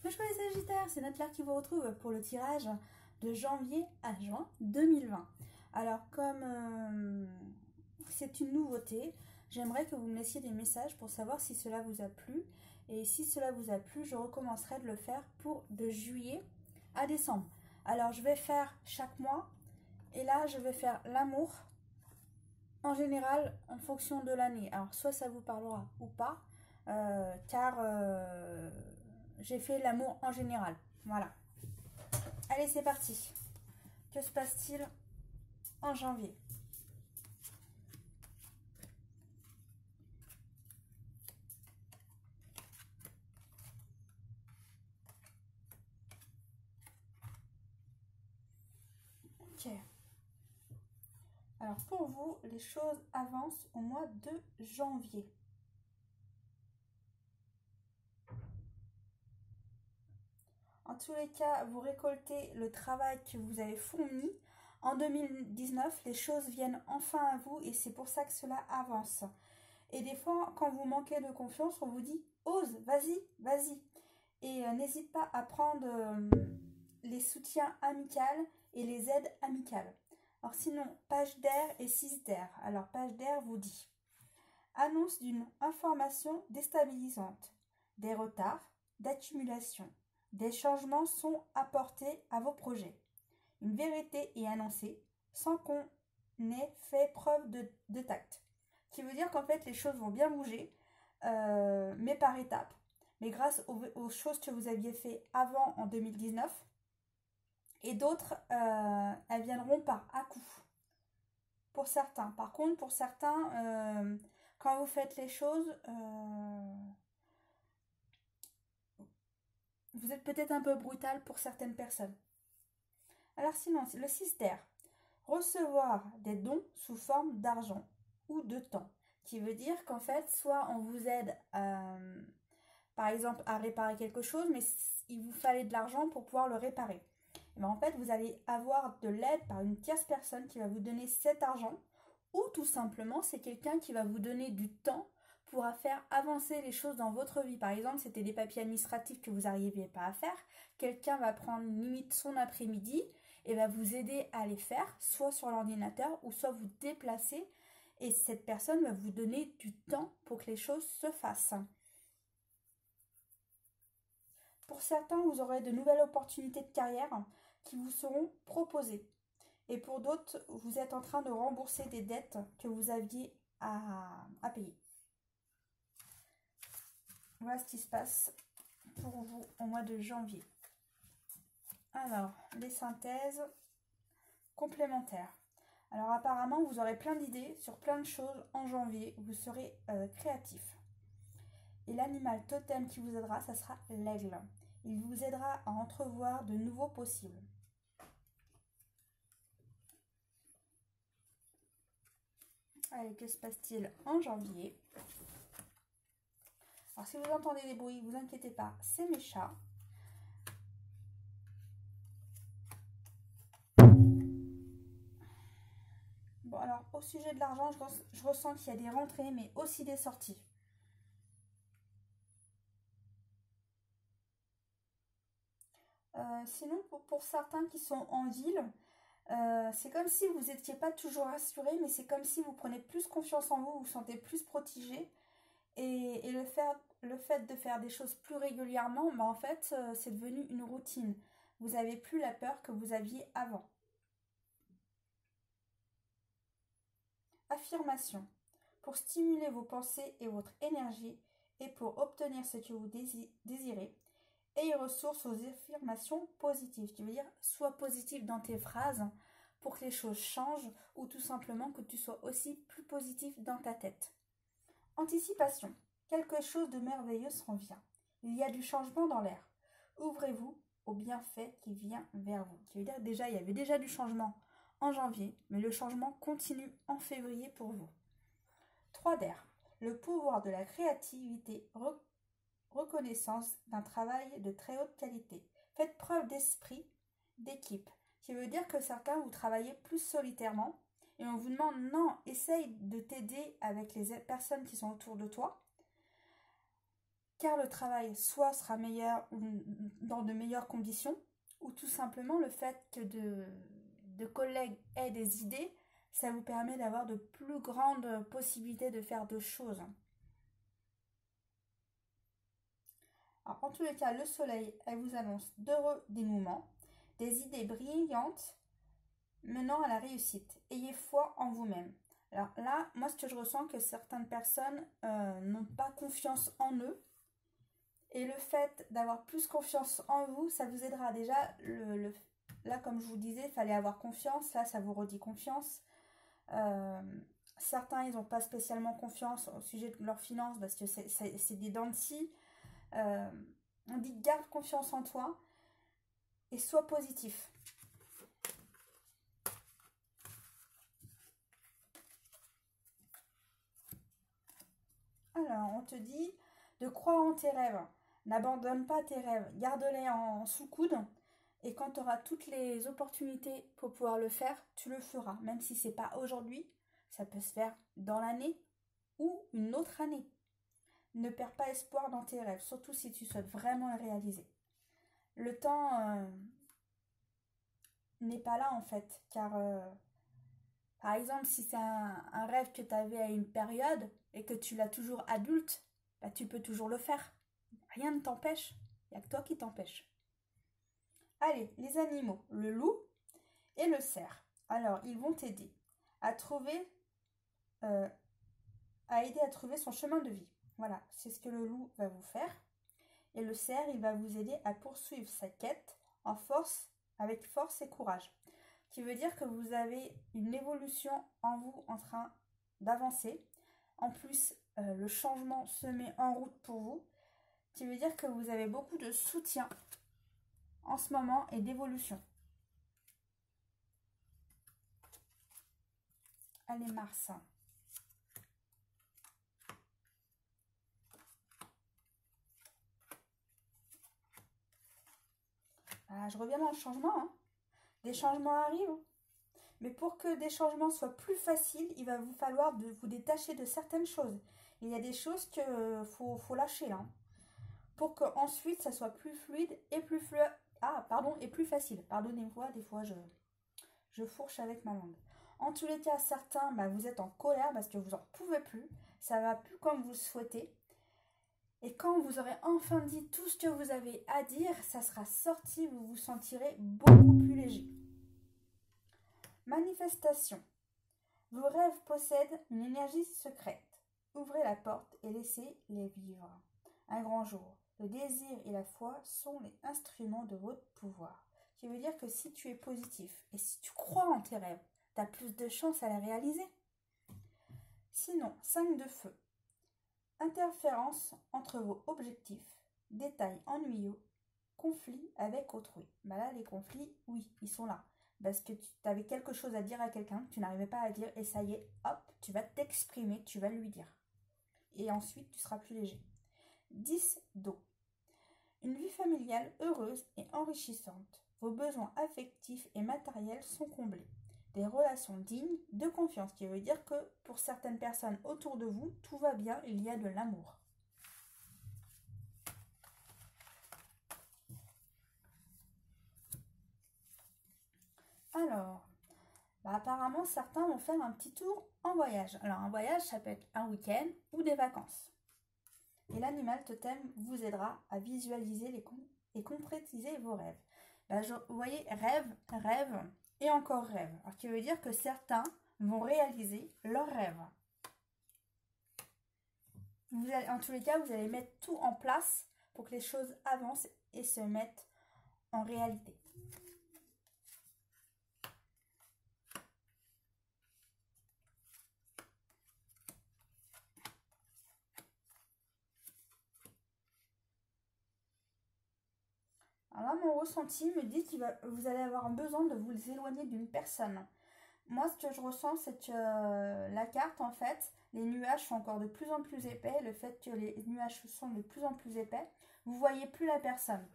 Coucou les Sagittaires, c'est Nathalie qui vous retrouve pour le tirage de janvier à juin 2020. Alors comme c'est une nouveauté, j'aimerais que vous me laissiez des messages pour savoir si cela vous a plu. Et si cela vous a plu, je recommencerai de le faire pour de juillet à décembre. Alors je vais faire chaque mois et là je vais faire l'amour en général en fonction de l'année. Alors soit ça vous parlera ou pas, car j'ai fait l'amour en général. Voilà. Allez, c'est parti. Que se passe-t-il en janvier? Ok. Alors pour vous, les choses avancent au mois de janvier. En tous les cas, vous récoltez le travail que vous avez fourni. En 2019, les choses viennent enfin à vous et c'est pour ça que cela avance. Et des fois, quand vous manquez de confiance, on vous dit « ose, vas-y, vas-y ». Et n'hésite pas à prendre les soutiens amicaux et les aides amicales. Alors sinon, page d'air et 6 d'air. Alors page d'air vous dit « annonce d'une information déstabilisante, des retards, d'accumulation. Des changements sont apportés à vos projets. Une vérité est annoncée sans qu'on ait fait preuve de tact. » Qui veut dire qu'en fait, les choses vont bien bouger, mais par étapes. Mais grâce aux choses que vous aviez fait avant en 2019. Et d'autres, elles viendront par à-coup. Pour certains. Par contre, pour certains, quand vous faites les choses, vous êtes peut-être un peu brutal pour certaines personnes. Alors sinon, le 6 d'air. Recevoir des dons sous forme d'argent ou de temps. Qui veut dire qu'en fait, soit on vous aide, par exemple, à réparer quelque chose, mais il vous fallait de l'argent pour pouvoir le réparer. Et bien, en fait, vous allez avoir de l'aide par une tierce personne qui va vous donner cet argent. Ou tout simplement, c'est quelqu'un qui va vous donner du temps pour faire avancer les choses dans votre vie. Par exemple, c'était des papiers administratifs que vous n'arriviez pas à faire. Quelqu'un va prendre limite son après-midi et va vous aider à les faire, soit sur l'ordinateur ou soit vous déplacer. Et cette personne va vous donner du temps pour que les choses se fassent. Pour certains, vous aurez de nouvelles opportunités de carrière qui vous seront proposées. Et pour d'autres, vous êtes en train de rembourser des dettes que vous aviez à payer. Voilà ce qui se passe pour vous au mois de janvier. Alors, les synthèses complémentaires. Alors apparemment, vous aurez plein d'idées sur plein de choses en janvier. Vous serez créatif. Et l'animal totem qui vous aidera, ça sera l'aigle. Il vous aidera à entrevoir de nouveaux possibles. Allez, que se passe-t-il en janvier? Alors, si vous entendez des bruits, vous inquiétez pas, c'est mes chats. Bon, alors, au sujet de l'argent, je ressens qu'il y a des rentrées, mais aussi des sorties. Sinon, pour certains qui sont en ville, c'est comme si vous n'étiez pas toujours rassuré, mais c'est comme si vous prenez plus confiance en vous, vous vous sentez plus protégé. Et le fait de faire des choses plus régulièrement, en fait, c'est devenu une routine. Vous n'avez plus la peur que vous aviez avant. Affirmation. Pour stimuler vos pensées et votre énergie et pour obtenir ce que vous désirez, ayez ressources aux affirmations positives. Qui veut dire, sois positif dans tes phrases pour que les choses changent ou tout simplement que tu sois aussi plus positif dans ta tête. Anticipation. Quelque chose de merveilleux s'en vient. Il y a du changement dans l'air. Ouvrez-vous au bienfait qui vient vers vous. Qui veut dire déjà, il y avait déjà du changement en janvier, mais le changement continue en février pour vous. 3 d'air. Le pouvoir de la créativité, reconnaissance d'un travail de très haute qualité. Faites preuve d'esprit d'équipe. Qui veut dire que certains, vous travaillez plus solitairement. Et on vous demande, non, essaye de t'aider avec les personnes qui sont autour de toi. car le travail soit sera meilleur ou dans de meilleures conditions, ou tout simplement le fait que de collègues aient des idées, ça vous permet d'avoir de plus grandes possibilités de faire de choses. Alors, en tous les cas, le soleil, elle vous annonce d'heureux dénouements, des idées brillantes menant à la réussite. Ayez foi en vous-même. Alors là, moi, ce que je ressens, que certaines personnes n'ont pas confiance en eux. Et le fait d'avoir plus confiance en vous, ça vous aidera. Déjà, là, comme je vous disais, il fallait avoir confiance. Là, ça vous redit confiance. Certains, ils n'ont pas spécialement confiance au sujet de leurs finances parce que c'est des dents de scie. On dit garde confiance en toi et sois positif. Alors, on te dit de croire en tes rêves. N'abandonne pas tes rêves. Garde-les en sous-coude. Et quand tu auras toutes les opportunités pour pouvoir le faire, tu le feras. Même si ce n'est pas aujourd'hui, ça peut se faire dans l'année ou une autre année. Ne perds pas espoir dans tes rêves, surtout si tu souhaites vraiment les réaliser. Le temps n'est pas là en fait, car par exemple, si c'est un rêve que tu avais à une période et que tu l'as toujours adulte, bah, tu peux toujours le faire. Rien ne t'empêche, il n'y a que toi qui t'empêche. Allez, les animaux, le loup et le cerf. Alors, ils vont t'aider à trouver, à aider à trouver son chemin de vie. Voilà, c'est ce que le loup va vous faire. Et le cerf, il va vous aider à poursuivre sa quête en force, avec force et courage. Qui veut dire que vous avez une évolution en vous en train d'avancer. En plus, le changement se met en route pour vous. Qui veut dire que vous avez beaucoup de soutien en ce moment et d'évolution. Allez, Mars. Ah, je reviens dans le changement. Hein. Des changements arrivent. Mais pour que des changements soient plus faciles, il va vous falloir vous détacher de certaines choses. Il y a des choses qu'il faut lâcher là. Pour qu'ensuite ça soit plus fluide et plus et plus facile. Pardonnez-moi, des fois je fourche avec ma langue. En tous les cas, certains, vous êtes en colère parce que vous n'en pouvez plus. Ça va plus comme vous le souhaitez. Et quand vous aurez enfin dit tout ce que vous avez à dire, ça sera sorti, vous vous sentirez beaucoup plus léger. Manifestation. Vos rêves possèdent une énergie secrète. Ouvrez la porte et laissez-les vivre. Un grand jour. Le désir et la foi sont les instruments de votre pouvoir. Ce qui veut dire que si tu es positif et si tu crois en tes rêves, tu as plus de chances à les réaliser. Sinon, 5 de feu. Interférence entre vos objectifs, détails ennuyeux, conflits avec autrui. Là, les conflits, oui, ils sont là. Parce que tu avais quelque chose à dire à quelqu'un, tu n'arrivais pas à dire, et ça y est, hop, tu vas t'exprimer, tu vas lui dire. Et ensuite, tu seras plus léger. 10 d'eau. Une vie familiale heureuse et enrichissante. Vos besoins affectifs et matériels sont comblés. Des relations dignes de confiance, qui veut dire que pour certaines personnes autour de vous, tout va bien, il y a de l'amour. Alors, apparemment, certains vont faire un petit tour en voyage. Alors, un voyage, ça peut être un week-end ou des vacances. Et l'animal totem vous aidera à visualiser et concrétiser vos rêves. Vous voyez, rêve et encore rêve. Alors, qui veut dire que certains vont réaliser leurs rêves. En tous les cas, vous allez mettre tout en place pour que les choses avancent et se mettent en réalité. Alors là, mon ressenti me dit que vous allez avoir besoin de vous éloigner d'une personne. Moi, ce que je ressens, c'est que la carte, en fait, les nuages sont encore de plus en plus épais. Le fait que les nuages sont de plus en plus épais, vous ne voyez plus la personne.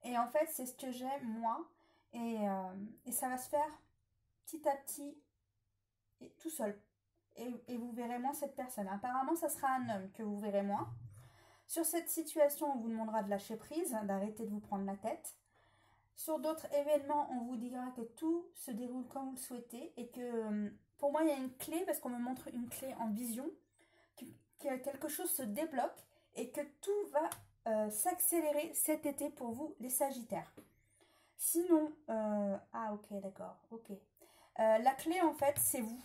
Et en fait, c'est ce que j'ai, moi. Et ça va se faire petit à petit et tout seul. Et vous verrez moins cette personne. Apparemment, ça sera un homme que vous verrez moins. Sur cette situation, on vous demandera de lâcher prise, d'arrêter de vous prendre la tête. Sur d'autres événements, on vous dira que tout se déroule comme vous le souhaitez et que pour moi, il y a une clé, parce qu'on me montre une clé en vision, que quelque chose se débloque et que tout va s'accélérer cet été pour vous, les Sagittaires. Sinon, ah ok, d'accord, ok. La clé, en fait, c'est vous.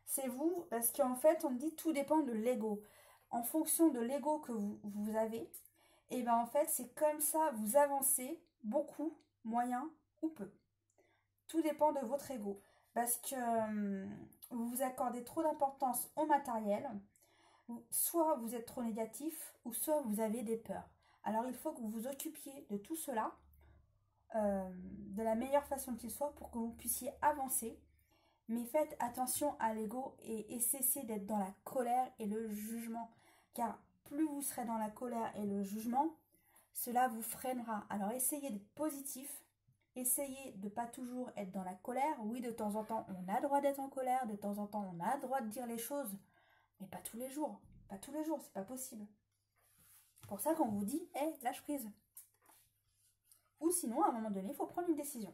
C'est vous, parce qu'en fait, on dit tout dépend de l'ego. En fonction de l'ego que vous avez, et bien en fait, c'est comme ça, vous avancez beaucoup, moyen ou peu. Tout dépend de votre ego. Parce que vous vous accordez trop d'importance au matériel, soit vous êtes trop négatif, ou soit vous avez des peurs. Alors il faut que vous vous occupiez de tout cela, de la meilleure façon qu'il soit, pour que vous puissiez avancer. Mais faites attention à l'ego et cessez d'être dans la colère et le jugement. Car plus vous serez dans la colère et le jugement, cela vous freinera. Alors essayez d'être positif. Essayez de ne pas toujours être dans la colère. Oui, de temps en temps, on a le droit d'être en colère. De temps en temps, on a le droit de dire les choses. Mais pas tous les jours. Pas tous les jours, c'est pas possible. C'est pour ça qu'on vous dit, hé, lâche prise. Ou sinon, à un moment donné, il faut prendre une décision.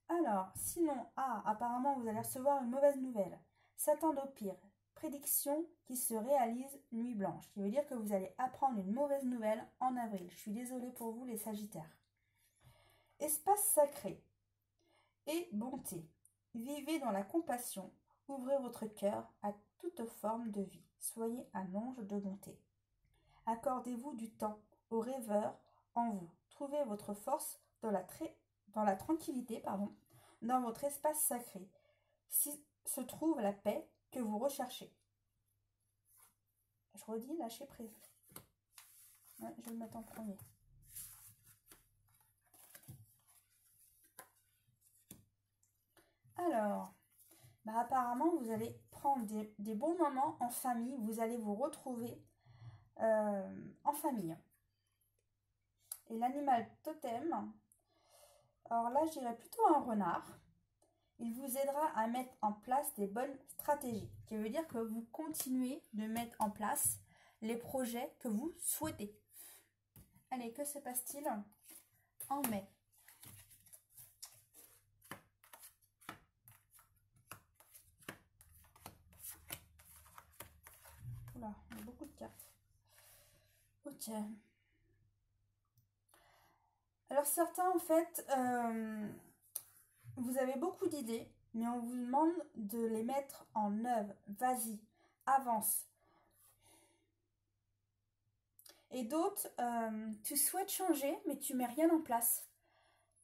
Alors, sinon, apparemment, vous allez recevoir une mauvaise nouvelle. S'attendre au pire. Prédiction qui se réalise nuit blanche. Qui veut dire que vous allez apprendre une mauvaise nouvelle en avril. Je suis désolée pour vous, les Sagittaires. Espace sacré et bonté. Vivez dans la compassion. Ouvrez votre cœur à toute forme de vie. Soyez un ange de bonté. Accordez-vous du temps aux rêveurs en vous. Trouvez votre force dans la tranquillité, dans votre espace sacré. Si se trouve la paix que vous recherchez. Je redis, lâchez prise. Ouais, je vais le mettre en premier. Alors, apparemment, vous allez prendre des bons moments en famille. Vous allez vous retrouver en famille. Et l'animal totem, alors là, je dirais plutôt un renard. Il vous aidera à mettre en place des bonnes stratégies. Ce qui veut dire que vous continuez de mettre en place les projets que vous souhaitez. Allez, que se passe-t-il en mai? Oula, il y a beaucoup de cartes. Ok. Alors certains, en fait, vous avez beaucoup d'idées, mais on vous demande de les mettre en œuvre. Vas-y, avance. Et d'autres, tu souhaites changer, mais tu mets rien en place.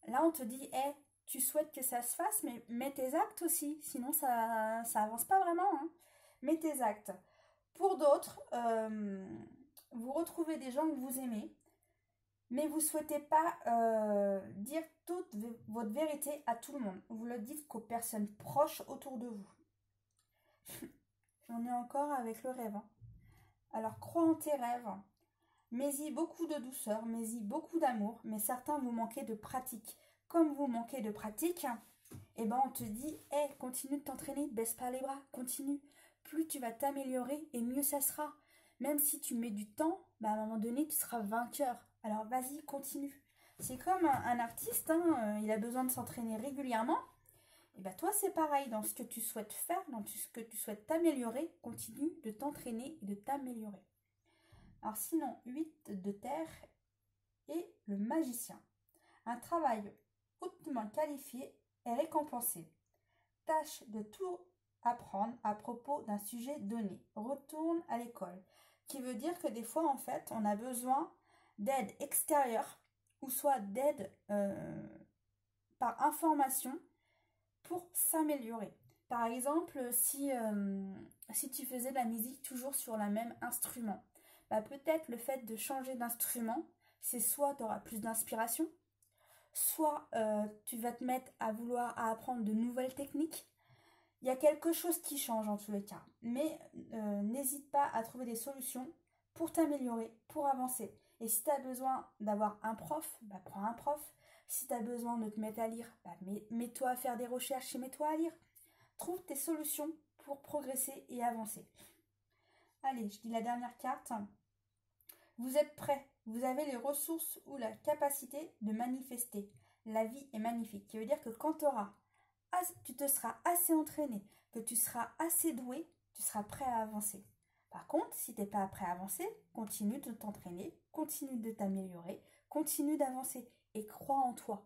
Là, on te dit, hey, tu souhaites que ça se fasse, mais mets tes actes aussi. Sinon, ça avance pas vraiment. Hein. Mets tes actes. Pour d'autres, vous retrouvez des gens que vous aimez, mais vous ne souhaitez pas dire toute votre vérité à tout le monde. Vous le dites qu'aux personnes proches autour de vous. On est encore avec le rêve. Hein. Alors, crois en tes rêves. Mets-y beaucoup de douceur, mets-y beaucoup d'amour, mais certains vous manquez de pratique. Comme vous manquez de pratique, eh ben on te dit, hey, continue de t'entraîner, baisse pas les bras, continue. Plus tu vas t'améliorer et mieux ça sera. Même si tu mets du temps, à un moment donné, tu seras vainqueur. Alors vas-y, continue. C'est comme un artiste, hein, il a besoin de s'entraîner régulièrement. Et ben toi, c'est pareil, dans ce que tu souhaites faire, dans ce que tu souhaites t'améliorer, continue de t'entraîner et de t'améliorer. Alors sinon, 8 de terre et le magicien. Un travail hautement qualifié est récompensé. Tâche de tout apprendre à propos d'un sujet donné. Retourne à l'école. Qui veut dire que des fois, en fait, on a besoin d'aide extérieure ou soit d'aide par information pour s'améliorer. Par exemple, si tu faisais de la musique toujours sur le même instrument, peut-être le fait de changer d'instrument, c'est soit tu auras plus d'inspiration, soit tu vas te mettre à vouloir apprendre de nouvelles techniques. Il y a quelque chose qui change en tous les cas. Mais n'hésite pas à trouver des solutions pour t'améliorer, pour avancer. Et si tu as besoin d'avoir un prof, prends un prof. Si tu as besoin de te mettre à lire, mets-toi à faire des recherches et mets-toi à lire. Trouve tes solutions pour progresser et avancer. Allez, je dis la dernière carte. Vous êtes prêt. Vous avez les ressources ou la capacité de manifester. La vie est magnifique. Qui veut dire que quand tu te seras assez entraîné, que tu seras assez doué, tu seras prêt à avancer. Par contre, si tu n'es pas prêt à avancer, continue de t'entraîner, continue de t'améliorer, continue d'avancer et crois en toi.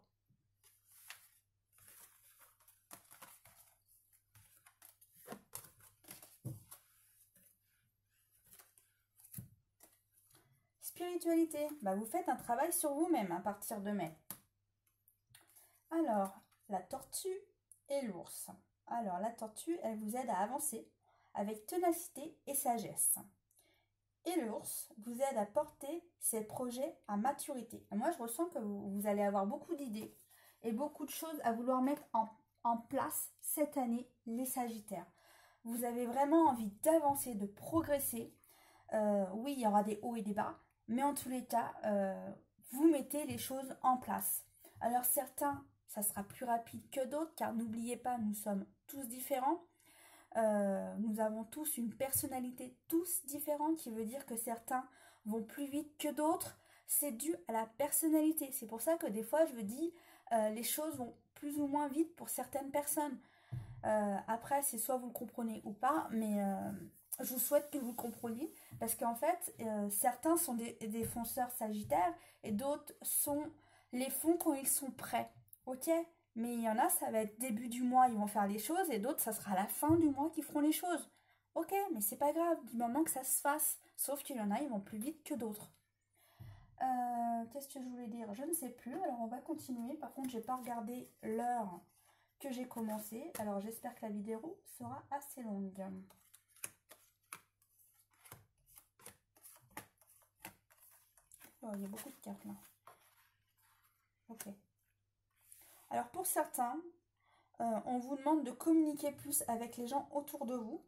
Spiritualité, vous faites un travail sur vous-même à partir de mai. Alors, la tortue et l'ours. Alors, la tortue, elle vous aide à avancer avec ténacité et sagesse. Et l'ours vous aide à porter ses projets à maturité. Et moi, je ressens que vous allez avoir beaucoup d'idées et beaucoup de choses à vouloir mettre en place cette année, les Sagittaires. Vous avez vraiment envie d'avancer, de progresser. Oui, il y aura des hauts et des bas, mais en tous les cas, vous mettez les choses en place. Alors certains, ça sera plus rapide que d'autres, car n'oubliez pas, nous sommes tous différents. Nous avons tous une personnalité tous différente, qui veut dire que certains vont plus vite que d'autres. C'est dû à la personnalité. C'est pour ça que des fois, je vous dis, les choses vont plus ou moins vite pour certaines personnes. Après, c'est soit vous le comprenez ou pas, mais je vous souhaite que vous le compreniez, parce qu'en fait, certains sont des fonceurs sagittaires et d'autres les font quand ils sont prêts, ok? Mais il y en a, ça va être début du mois, ils vont faire les choses, et d'autres, ça sera à la fin du mois qu'ils feront les choses. Ok, mais c'est pas grave, du moment que ça se fasse, sauf qu'il y en a, ils vont plus vite que d'autres. Qu'est-ce que je voulais dire? Je ne sais plus, alors on va continuer. Par contre, j'ai pas regardé l'heure que j'ai commencé, alors j'espère que la vidéo sera assez longue. Oh, il y a beaucoup de cartes là. Ok. Alors pour certains, on vous demande de communiquer plus avec les gens autour de vous.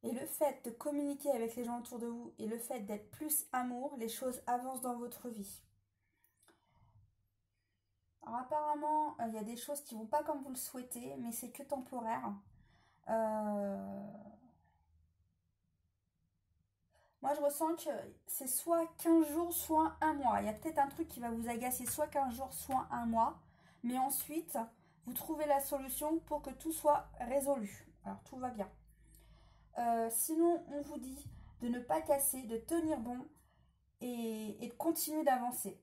Et le fait de communiquer avec les gens autour de vous et le fait d'être plus amour, les choses avancent dans votre vie. Alors apparemment, il y a des choses qui ne vont pas comme vous le souhaitez, mais c'est que temporaire. Moi, je ressens que c'est soit 15 jours, soit un mois. Il y a peut-être un truc qui va vous agacer, soit 15 jours, soit un mois. Mais ensuite, vous trouvez la solution pour que tout soit résolu. Alors, tout va bien. Sinon, on vous dit de ne pas casser, de tenir bon et de continuer d'avancer.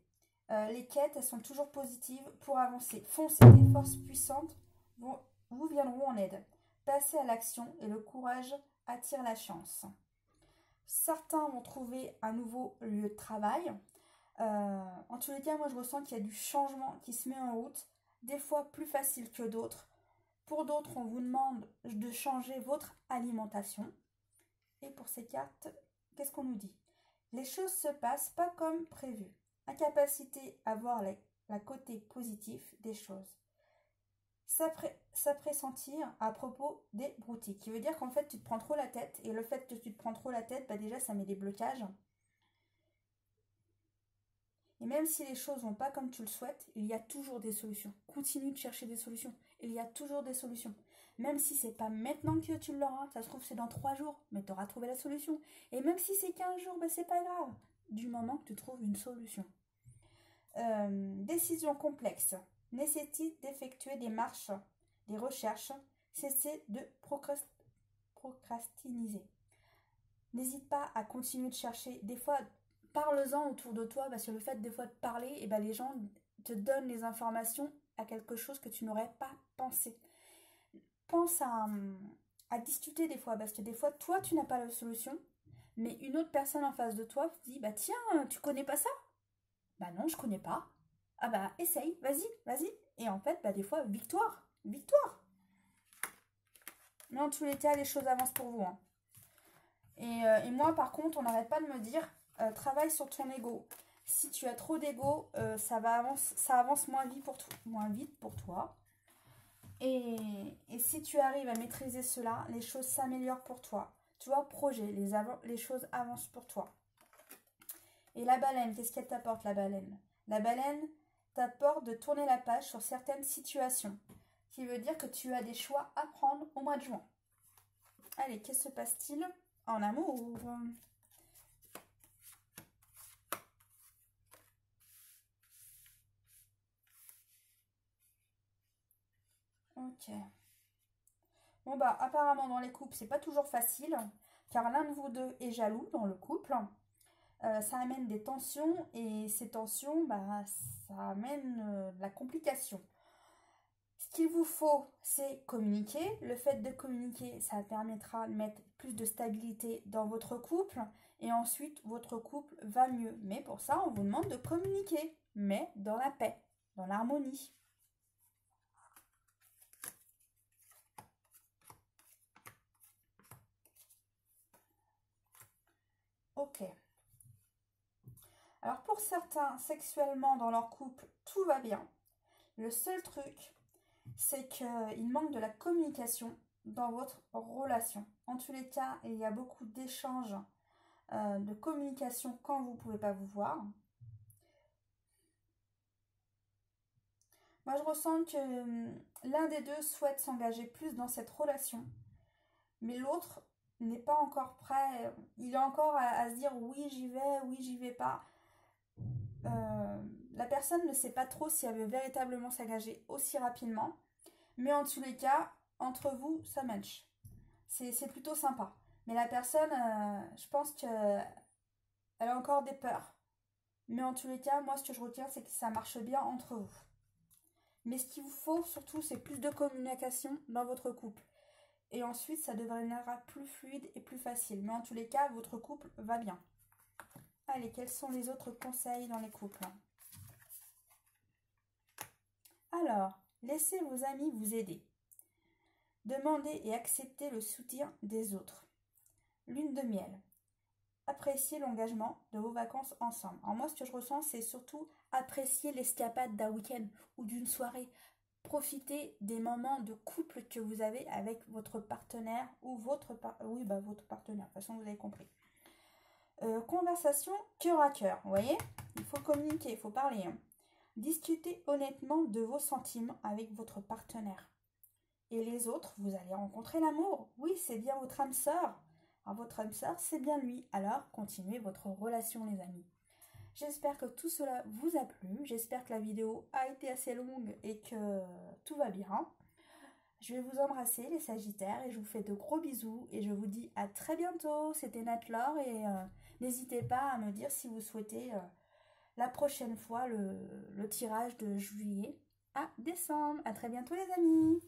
Les quêtes, elles sont toujours positives pour avancer. Foncez, des forces puissantes vous viendront en aide. Passez à l'action et le courage attire la chance. Certains vont trouver un nouveau lieu de travail. En tous les cas, moi je ressens qu'il y a du changement qui se met en route, des fois plus facile que d'autres. Pour d'autres, on vous demande de changer votre alimentation. Et pour ces cartes, qu'est-ce qu'on nous dit? Les choses se passent pas comme prévu. Incapacité à voir la côté positif des choses. S'appressentir à propos des broutilles. Qui veut dire qu'en fait, tu te prends trop la tête. Et le fait que tu te prends trop la tête, déjà, ça met des blocages. Et même si les choses vont pas comme tu le souhaites, il y a toujours des solutions. Continue de chercher des solutions. Il y a toujours des solutions. Même si c'est pas maintenant que tu l'auras, ça se trouve c'est dans 3 jours, mais tu auras trouvé la solution. Et même si c'est 15 jours, c'est pas grave, du moment que tu trouves une solution. Décision complexe. Nécessite d'effectuer des marches, des recherches. Cessez de procrastiniser. N'hésite pas à continuer de chercher. Des fois, parle-en autour de toi, parce que le fait des fois de parler, les gens te donnent les informations à quelque chose que tu n'aurais pas pensé. Pense à discuter des fois, parce que des fois, toi, tu n'as pas la solution, mais une autre personne en face de toi te dit, tiens, tu connais pas ça? Non, je connais pas. Ah essaye, vas-y. Et en fait, des fois, victoire. Mais en tous les cas, les choses avancent pour vous. Hein. Et moi, par contre, on n'arrête pas de me dire, travaille sur ton ego. Si tu as trop d'ego, ça avance moins vite pour toi. Et si tu arrives à maîtriser cela, les choses s'améliorent pour toi. Tu vois, projet, les choses avancent pour toi. Et la baleine, qu'est-ce qu'elle t'apporte, la baleine? La baleine t'apporte de tourner la page sur certaines situations. Qui veut dire que tu as des choix à prendre au mois de juin. Allez, qu'est-ce qui se passe-t-il en amour? Ok. Bon bah apparemment dans les couples c'est pas toujours facile car l'un de vous deux est jaloux dans le couple. Ça amène des tensions et ces tensions bah, ça amène de la complication. Ce qu'il vous faut c'est communiquer. Le fait de communiquer ça permettra de mettre plus de stabilité dans votre couple et ensuite votre couple va mieux. Mais pour ça on vous demande de communiquer mais dans la paix, dans l'harmonie. Ok. Alors pour certains, sexuellement dans leur couple, tout va bien. Le seul truc, c'est qu'il manque de la communication dans votre relation. En tous les cas, il y a beaucoup d'échanges, de communication quand vous ne pouvez pas vous voir. Moi, je ressens que l'un des deux souhaite s'engager plus dans cette relation, mais l'autre n'est pas encore prêt. Il est encore à se dire oui, j'y vais pas. La personne ne sait pas trop si elle veut véritablement s'engager aussi rapidement. Mais en tous les cas, entre vous, ça match. C'est plutôt sympa. Mais la personne, je pense qu'elle a encore des peurs. Mais en tous les cas, moi, ce que je retiens, c'est que ça marche bien entre vous. Mais ce qu'il vous faut, surtout, c'est plus de communication dans votre couple. Et ensuite, ça deviendra plus fluide et plus facile. Mais en tous les cas, votre couple va bien. Allez, quels sont les autres conseils dans les couples? Alors, laissez vos amis vous aider. Demandez et acceptez le soutien des autres. Lune de miel. Appréciez l'engagement de vos vacances ensemble. Alors moi, ce que je ressens, c'est surtout apprécier l'escapade d'un week-end ou d'une soirée. Profitez des moments de couple que vous avez avec votre partenaire ou votre partenaire. De toute façon, vous avez compris. Conversation cœur à cœur, vous voyez? Il faut communiquer, il faut parler. Hein. Discutez honnêtement de vos sentiments avec votre partenaire. Et les autres, vous allez rencontrer l'amour. Oui, c'est bien votre âme sœur. Alors, votre âme sœur, c'est bien lui. Alors, continuez votre relation, les amis. J'espère que tout cela vous a plu. J'espère que la vidéo a été assez longue et que tout va bien. Je vais vous embrasser, les Sagittaires, et je vous fais de gros bisous. Et je vous dis à très bientôt. C'était Nat-Laure et n'hésitez pas à me dire si vous souhaitez la prochaine fois le tirage de juillet à décembre. À très bientôt, les amis.